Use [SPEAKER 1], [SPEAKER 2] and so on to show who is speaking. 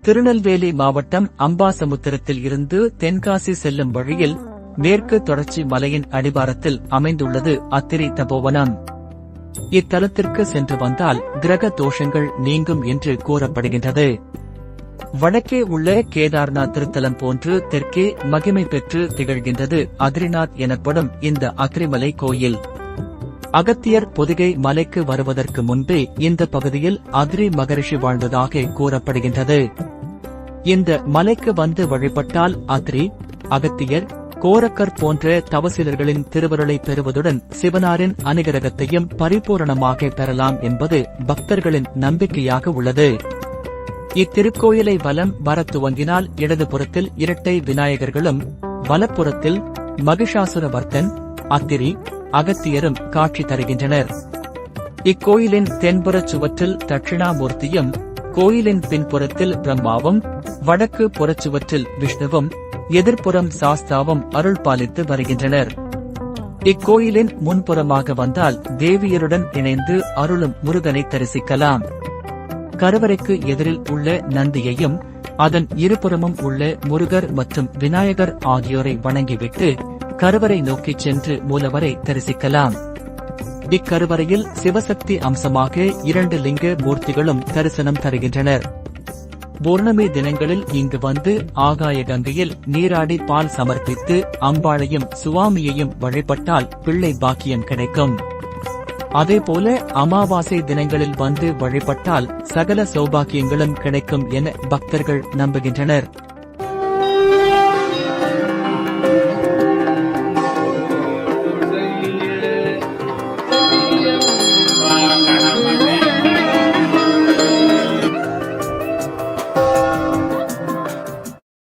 [SPEAKER 1] திருநெல்வேலி மாவட்டம் அம்பாசமுத்திரத்தில் இருந்து தென்காசி செல்லும் வழியில் மேற்கு தொடர்ச்சி மலையின் அடிவாரத்தில் அமைந்துள்ளது அத்திரி தபோவனம். இத்தலத்திற்கு சென்று வந்தால் கிரக தோஷங்கள் நீங்கும் என்று கூறப்படுகின்றது. வடக்கே உள்ள கேதார்நாத் திருத்தலம் போன்று தெற்கே மகிமை பெற்று திகழ்கின்றது அத்ரிநாத் எனப்படும் இந்த அத்திரிமலை கோயில். அகத்தியர் பொதிகை மலைக்கு வருவதற்கு முன்பே இந்த பகுதியில் அத்ரி மகரிஷி வாழ்ந்ததாக கூறப்படுகின்றது. இந்த மலைக்கு வந்து வழிபட்டால் அத்ரி, அகத்தியர், கோரக்கர் போன்ற தவசிலர்களின் திருவருளை பெறுவதுடன் சிவனாரின் அனுகிரகத்தையும் பரிபூரணமாக பெறலாம் என்பது பக்தர்களின் நம்பிக்கையாக உள்ளது. இத்திருக்கோயிலை வலம் வர துவங்கினால் இடதுபுறத்தில் இரட்டை விநாயகர்களும் வலப்புறத்தில் மகிஷாசுரவர்த்தன், அத்திரி, அகத்தியரும் காட்சி தருகின்றனர். இக்கோயிலின் தென்புறச் சுவற்றில் தட்சிணாமூர்த்தியும், கோயிலின் பின்புறத்தில் பிரம்மாவும், வடக்கு புறச்சுவற்றில் விஷ்ணுவும், எதிர்ப்புறம் சாஸ்தாவும் அருள் பாலித்து வருகின்றனர். இக்கோயிலின் முன்புறமாக வந்தால் தேவியருடன் இணைந்து அருளும் முருகனை தரிசிக்கலாம். கருவறைக்கு எதிரில் உள்ள நந்தியையும் அதன் இருபுறமும் உள்ள முருகர் மற்றும் விநாயகர் ஆகியோரை வணங்கிவிட்டு கருவறை நோக்கிச் சென்று மூலவரை தரிசிக்கலாம். இக்கருவறையில் சிவசக்தி அம்சமாக 2 லிங்க மூர்த்திகளும் தரிசனம் தருகின்றனர். பௌர்ணமி தினங்களில் இங்கு வந்து ஆகாய கங்கையில் நீராடி பால் சமர்ப்பித்து அம்பாளையும் சுவாமியையும் வழிபட்டால் பிள்ளை பாக்கியம் கிடைக்கும். அதேபோல அமாவாசை தினங்களில் வந்து வழிபட்டால் சகல சௌபாக்கியங்களும் கிடைக்கும் என பக்தர்கள் நம்புகின்றனர்.